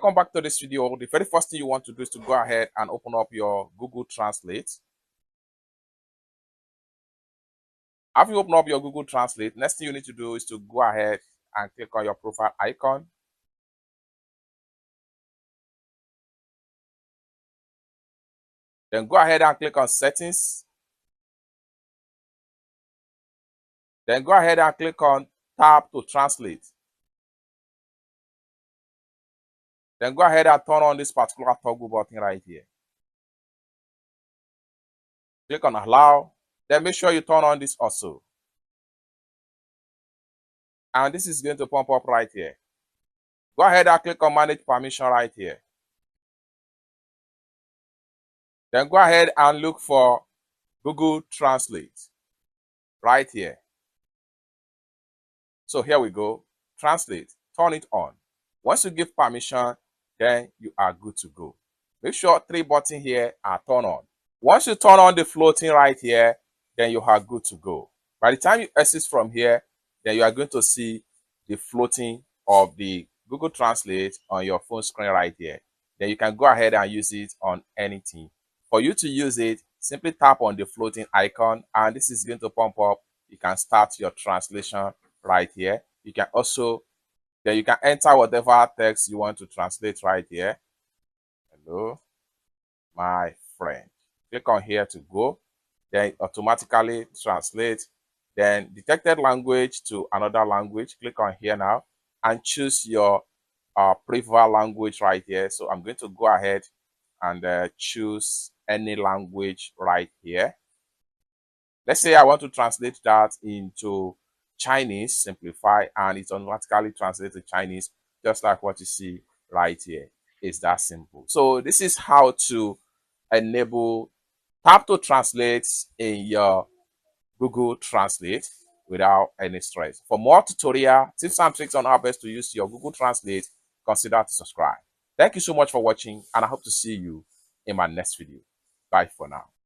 Welcome back to this video. The very first thing you want to do is to go ahead and open up your Google Translate. After you open up your Google Translate, next thing you need to do is to go ahead and click on your profile icon. Then go ahead and click on settings. Then go ahead and click on tap to translate. Then go ahead and turn on this particular toggle button right here. Click on allow. Then make sure you turn on this also. And this is going to pop up right here. Go ahead and click on manage permission right here. Then go ahead and look for Google Translate right here. So here we go. Translate. Turn it on. Once you give permission, then you are good to go. Make sure 3 buttons here are turned on. Once you turn on the floating right here, then you are good to go. By the time you exit from here, then you are going to see the floating of the Google Translate on your phone screen right here. Then you can go ahead and use it on anything. For you to use it, simply tap on the floating icon and this is going to pump up. You can start your translation right here. You can also, then you can enter whatever text you want to translate right here. Hello, my friend. Click on here to go. Then automatically translate. Then detected language to another language. Click on here now and choose your preferred language right here. So I'm going to go ahead and choose any language right here. Let's say I want to translate that into Chinese, simplify, and it automatically translates to Chinese, just like what you see right here. It's that simple. So this is how to enable tap to translate in your Google Translate without any stress. For more tutorial tips and tricks on how best to use your Google Translate, consider to subscribe. Thank you so much for watching, and I hope to see you in my next video. Bye for now.